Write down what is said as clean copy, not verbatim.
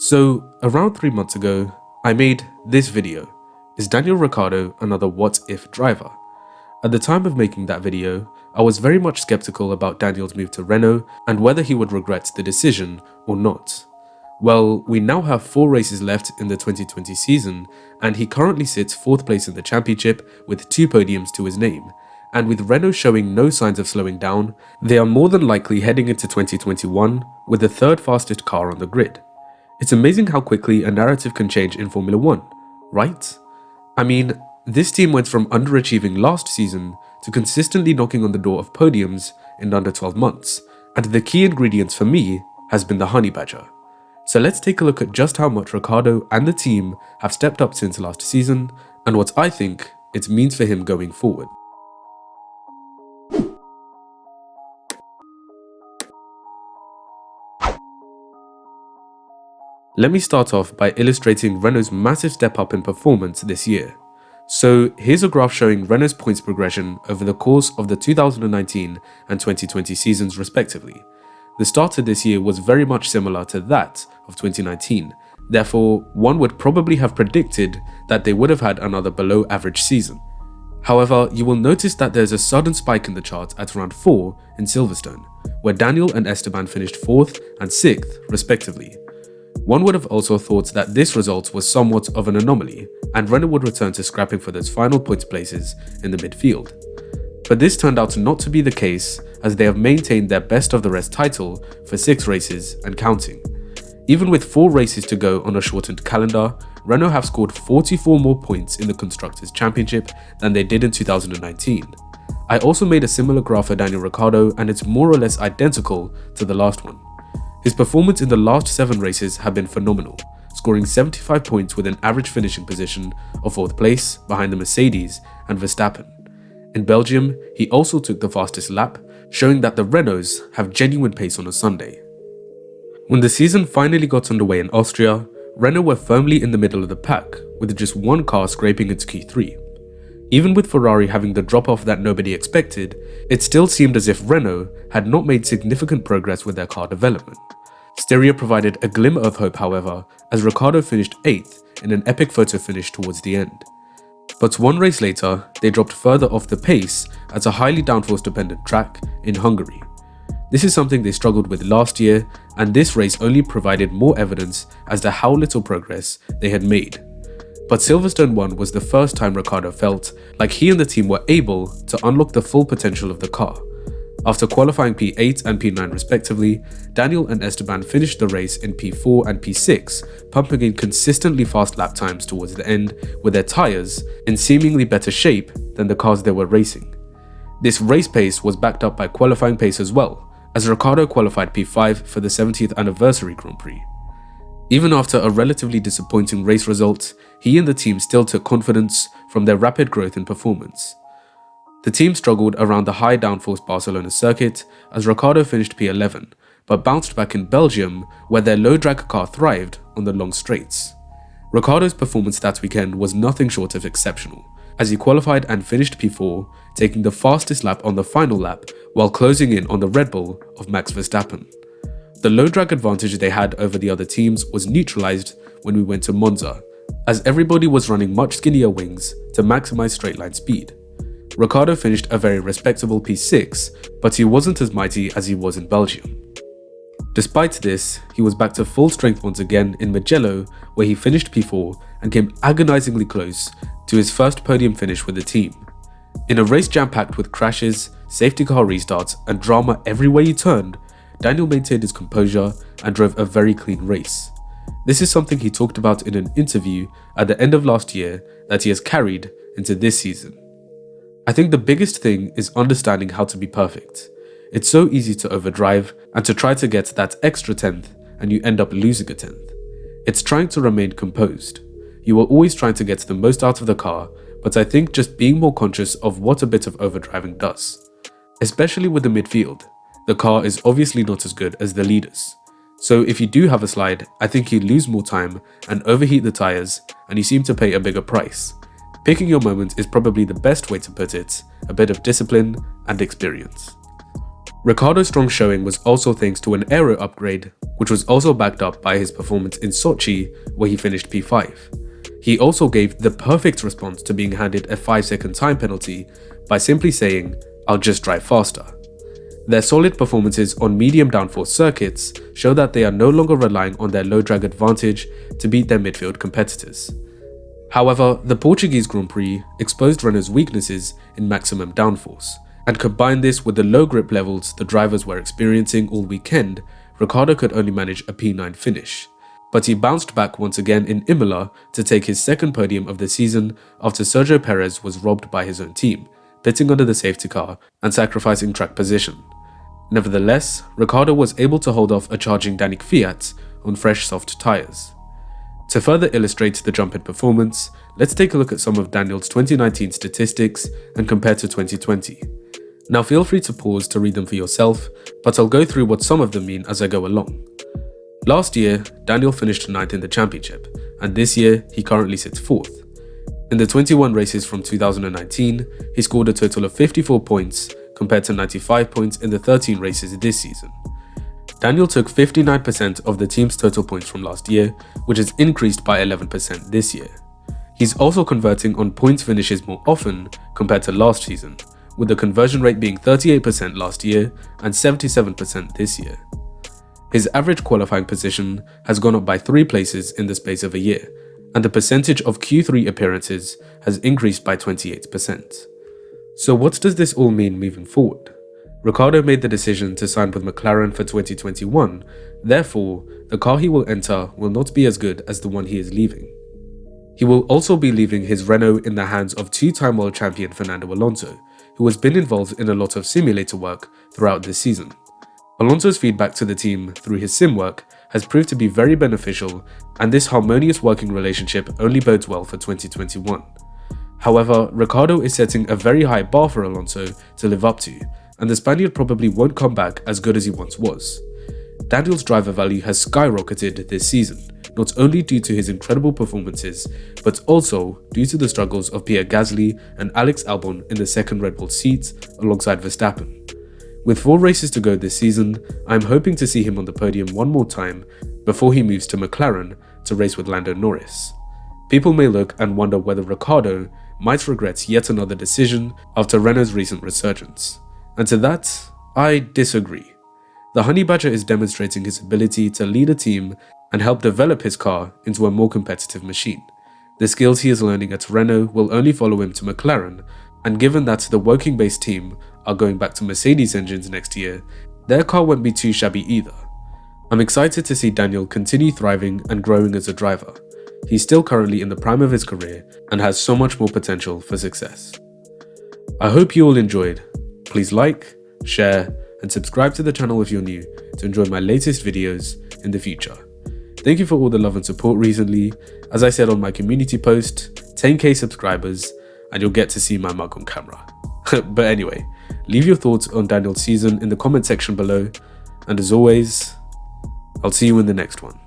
So, around 3 months ago, I made this video. Is Daniel Ricciardo another what-if driver? At the time of making that video, I was very much skeptical about Daniel's move to Renault and whether he would regret the decision or not. Well, we now have 4 races left in the 2020 season, and he currently sits 4th place in the championship with 2 podiums to his name. And with Renault showing no signs of slowing down, they are more than likely heading into 2021 with the 3rd fastest car on the grid. It's amazing how quickly a narrative can change in Formula 1, right? I mean, this team went from underachieving last season to consistently knocking on the door of podiums in under 12 months, and the key ingredients for me has been the honey badger. So let's take a look at just how much Ricciardo and the team have stepped up since last season, and what I think it means for him going forward. Let me start off by illustrating Renault's massive step up in performance this year. So here's a graph showing Renault's points progression over the course of the 2019 and 2020 seasons respectively. The start of this year was very much similar to that of 2019, therefore one would probably have predicted that they would have had another below average season. However, you will notice that there's a sudden spike in the chart at around 4 in Silverstone, where Daniel and Esteban finished 4th and 6th respectively. One would have also thought that this result was somewhat of an anomaly, and Renault would return to scrapping for those final points places in the midfield. But this turned out not to be the case, as they have maintained their best of the rest title for 6 races and counting. Even with 4 races to go on a shortened calendar, Renault have scored 44 more points in the Constructors' Championship than they did in 2019. I also made a similar graph for Daniel Ricciardo, and it's more or less identical to the last one. His performance in the last 7 races have been phenomenal, scoring 75 points with an average finishing position of 4th place behind the Mercedes and Verstappen. In Belgium, he also took the fastest lap, showing that the Renaults have genuine pace on a Sunday. When the season finally got underway in Austria, Renault were firmly in the middle of the pack, with just one car scraping its Q3. Even with Ferrari having the drop-off that nobody expected, it still seemed as if Renault had not made significant progress with their car development. Stereo provided a glimmer of hope, however, as Ricciardo finished 8th in an epic photo finish towards the end. But 1 race later, they dropped further off the pace at a highly downforce-dependent track in Hungary. This is something they struggled with last year, and this race only provided more evidence as to how little progress they had made. But Silverstone 1 was the first time Ricciardo felt like he and the team were able to unlock the full potential of the car. After qualifying P8 and P9 respectively, Daniel and Esteban finished the race in P4 and P6, pumping in consistently fast lap times towards the end with their tyres in seemingly better shape than the cars they were racing. This race pace was backed up by qualifying pace as well, as Ricciardo qualified P5 for the 70th anniversary Grand Prix. Even after a relatively disappointing race result, he and the team still took confidence from their rapid growth in performance. The team struggled around the high downforce Barcelona circuit as Ricciardo finished P11, but bounced back in Belgium where their low drag car thrived on the long straights. Ricciardo's performance that weekend was nothing short of exceptional, as he qualified and finished P4, taking the fastest lap on the final lap while closing in on the Red Bull of Max Verstappen. The low drag advantage they had over the other teams was neutralized when we went to Monza, as everybody was running much skinnier wings to maximize straight line speed. Ricciardo finished a very respectable P6, but he wasn't as mighty as he was in Belgium. Despite this, he was back to full strength once again in Mugello, where he finished P4 and came agonizingly close to his first podium finish with the team. In a race jam-packed with crashes, safety car restarts, and drama everywhere you turned, Daniel maintained his composure and drove a very clean race. This is something he talked about in an interview at the end of last year that he has carried into this season. I think the biggest thing is understanding how to be perfect. It's so easy to overdrive and to try to get that extra 10th and you end up losing a 10th. It's trying to remain composed. You are always trying to get the most out of the car, but I think just being more conscious of what a bit of overdriving does. Especially with the midfield, the car is obviously not as good as the leaders. So if you do have a slide, I think you lose more time and overheat the tyres, and you seem to pay a bigger price. Picking your moment is probably the best way to put it, a bit of discipline and experience. Ricciardo's strong showing was also thanks to an aero upgrade, which was also backed up by his performance in Sochi, where he finished P5. He also gave the perfect response to being handed a 5-second time penalty by simply saying, "I'll just drive faster." Their solid performances on medium downforce circuits show that they are no longer relying on their low drag advantage to beat their midfield competitors. However, the Portuguese Grand Prix exposed Renault's weaknesses in maximum downforce, and combined this with the low grip levels the drivers were experiencing all weekend, Ricciardo could only manage a P9 finish. But he bounced back once again in Imola to take his second podium of the season after Sergio Perez was robbed by his own team, pitting under the safety car and sacrificing track position. Nevertheless, Ricciardo was able to hold off a charging Danik Fiat on fresh soft tyres. To further illustrate the jump in performance, let's take a look at some of Daniel's 2019 statistics and compare to 2020. Now feel free to pause to read them for yourself, but I'll go through what some of them mean as I go along. Last year, Daniel finished 9th in the championship, and this year he currently sits 4th. In the 21 races from 2019, he scored a total of 54 points compared to 95 points in the 13 races this season. Daniel took 59% of the team's total points from last year, which has increased by 11% this year. He's also converting on points finishes more often compared to last season, with the conversion rate being 38% last year and 77% this year. His average qualifying position has gone up by 3 places in the space of a year, and the percentage of Q3 appearances has increased by 28%. So what does this all mean moving forward? Ricciardo made the decision to sign with McLaren for 2021, therefore, the car he will enter will not be as good as the one he is leaving. He will also be leaving his Renault in the hands of 2-time world champion Fernando Alonso, who has been involved in a lot of simulator work throughout this season. Alonso's feedback to the team through his sim work has proved to be very beneficial, and this harmonious working relationship only bodes well for 2021. However, Ricciardo is setting a very high bar for Alonso to live up to, and the Spaniard probably won't come back as good as he once was. Daniel's driver value has skyrocketed this season, not only due to his incredible performances, but also due to the struggles of Pierre Gasly and Alex Albon in the second Red Bull seat alongside Verstappen. With 4 races to go this season, I'm hoping to see him on the podium one more time before he moves to McLaren to race with Lando Norris. People may look and wonder whether Ricciardo might regret yet another decision after Renault's recent resurgence. And to that, I disagree. The Honey Badger is demonstrating his ability to lead a team and help develop his car into a more competitive machine. The skills he is learning at Renault will only follow him to McLaren, and given that the working-based team are going back to Mercedes engines next year, their car won't be too shabby either. I'm excited to see Daniel continue thriving and growing as a driver. He's still currently in the prime of his career and has so much more potential for success. I hope you all enjoyed. Please like, share, and subscribe to the channel if you're new to enjoy my latest videos in the future. Thank you for all the love and support recently. As I said on my community post, 10k subscribers and you'll get to see my mug on camera. But anyway, leave your thoughts on Daniel's season in the comment section below, and as always, I'll see you in the next one.